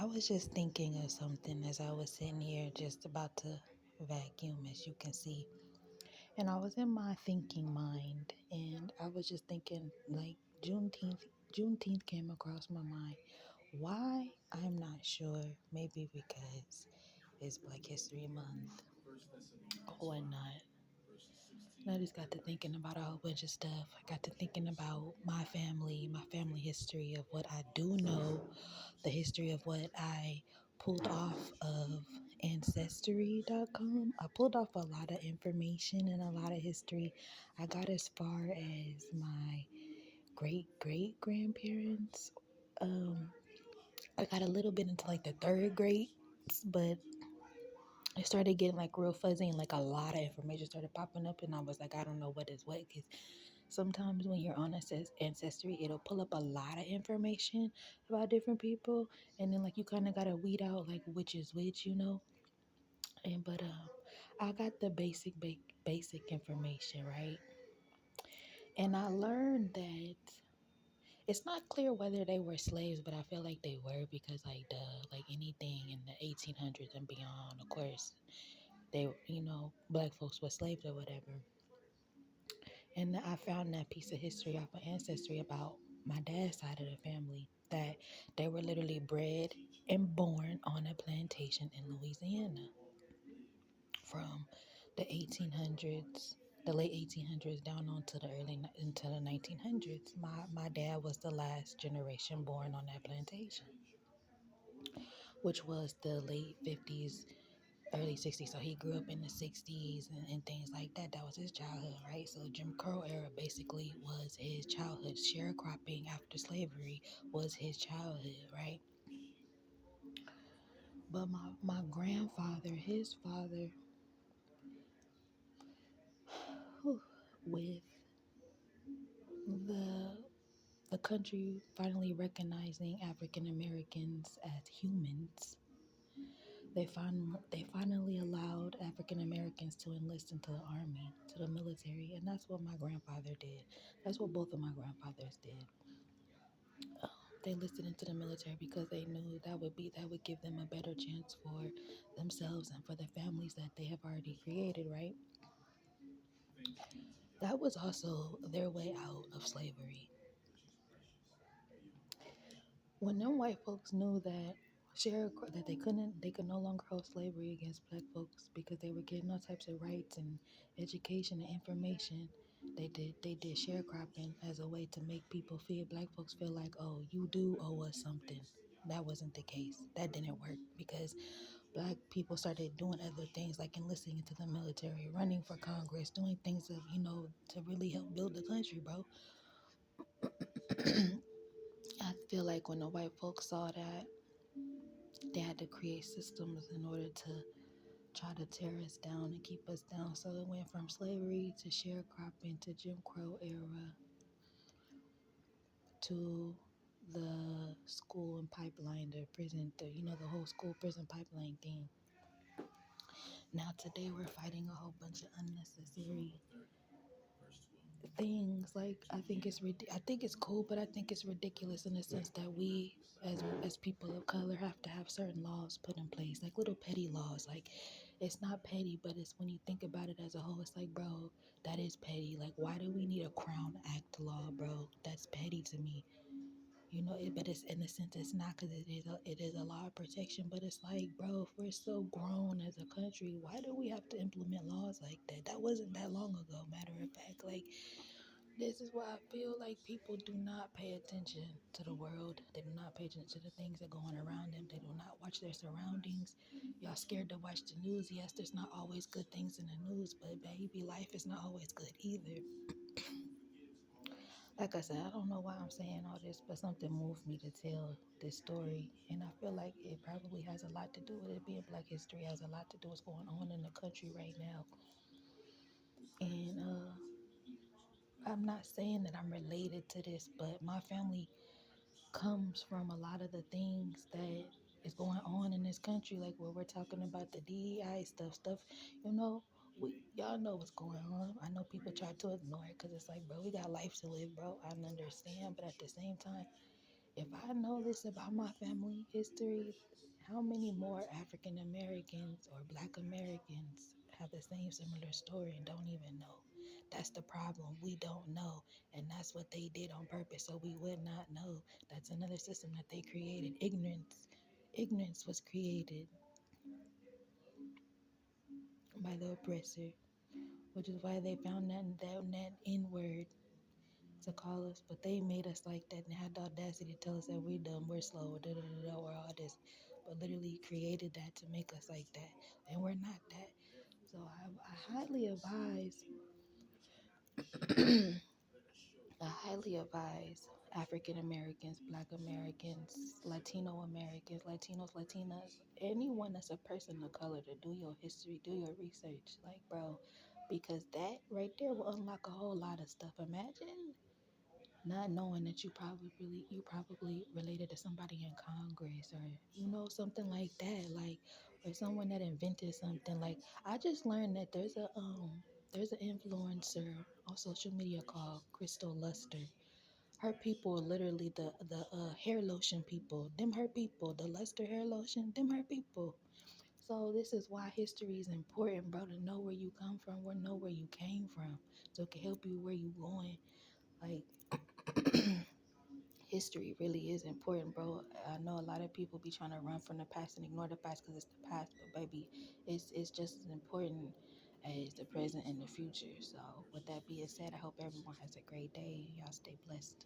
I was just thinking of something as I was sitting here just about to vacuum, as you can see. And I was in my thinking mind, and I was just thinking, like, Juneteenth came across my mind. Why? I'm not sure. Maybe because it's Black History Month or whatnot. And I just got to thinking about a whole bunch of stuff. I got to thinking about my family history of what I do know, the history of what I pulled off of Ancestry.com. I pulled off a lot of information and a lot of history. I got as far as my great great grandparents. Um, I got a little bit into like the third grades, but it started getting like real fuzzy and like a lot of information started popping up, and I was like, I don't know what is what, because sometimes when you're on Ancestry, it'll pull up a lot of information about different people, and then like you kind of gotta weed out like which is which. And but I got the basic information, right, and I learned that it's not clear whether they were slaves, but I feel like they were, because like anything in the 1800s and beyond, of course, they, black folks were slaves or whatever. And I found that piece of history off my ancestry about my dad's side of the family, that they were literally bred and born on a plantation in Louisiana from the 1800s, the late 1800s down on to the into the 1900s. My dad was the last generation born on that plantation, which was the late 50s, early 60s. So he grew up in the 60s and things like that. That was his childhood, right? So Jim Crow era basically was his childhood. Sharecropping after slavery was his childhood, right? But my grandfather, his father, with the the country finally recognizing African Americans as humans, they finally allowed African Americans to enlist into the army, to the military, and that's what my grandfather did. That's what both of my grandfathers did. They enlisted into the military because they knew that would give them a better chance for themselves and for the families that they have already created, right? That was also their way out of slavery. When them white folks knew that they could no longer hold slavery against black folks because they were getting all types of rights and education and information, they did sharecropping as a way to make black folks feel like, oh, you do owe us something. That wasn't the case. That didn't work, because black people started doing other things like enlisting into the military, running for Congress, doing things to really help build the country, bro. I feel like when the white folks saw that, they had to create systems in order to try to tear us down and keep us down. So it went from slavery to sharecropping to Jim Crow era to the school and pipeline, the prison, the whole school prison pipeline thing. Now today we're fighting a whole bunch of unnecessary things. Like, I think it's cool, but I think it's ridiculous in the sense that we as people of color have to have certain laws put in place, like little petty laws. Like, it's not petty, but it's when you think about it as a whole, it's like, bro, that is petty. Like, why do we need a Crown Act law, bro? That's petty to me. But it's, in a sense, it's not, because it is a law of protection. But it's like, bro, if we're so grown as a country, why do we have to implement laws like that? That wasn't that long ago. Matter of fact, like, this is why I feel like people do not pay attention to the world. They do not pay attention to the things that are going around them. They do not watch their surroundings. Y'all scared to watch the news. Yes, there's not always good things in the news, but baby, life is not always good either. Like I said, I don't know why I'm saying all this, but something moved me to tell this story. And I feel like it probably has a lot to do with it being Black History, has a lot to do with what's going on in the country right now. And I'm not saying that I'm related to this, but my family comes from a lot of the things that is going on in this country, like where we're talking about the DEI stuff, you know, y'all know what's going on. I know people try to ignore it because it's like, bro, we got life to live, bro. I understand, but at the same time, If I know this about my family history, how many more African Americans or Black Americans have the same similar story and don't even know? That's the problem. We don't know. And that's what they did on purpose. So we would not know. That's another system that they created. Ignorance. Ignorance was created by the oppressor, which is why they found that N word to call us, but they made us like that and had the audacity to tell us that we're dumb, we're slow, da da da da, or all this, but literally created that to make us like that, and we're not that. So I highly advise, I highly advise African Americans, Black Americans, Latino Americans, Latinos, Latinas, anyone that's a person of color to do your history, do your research, like bro, because that right there will unlock a whole lot of stuff. Imagine not knowing that you probably related to somebody in Congress or something like that, like, or someone that invented something. Like, I just learned that there's an influencer on social media called Crystal Luster. Her people are literally the hair lotion people. Them her people, the Luster hair lotion, them her people. So this is why history is important, bro, to know where you come from, or know where you came from, so it can help you where you going. Like, history really is important, bro. I know a lot of people be trying to run from the past and ignore the past because it's the past, but baby, it's just as important as the present and the future. So, with that being said, I hope everyone has a great day. Y'all stay blessed.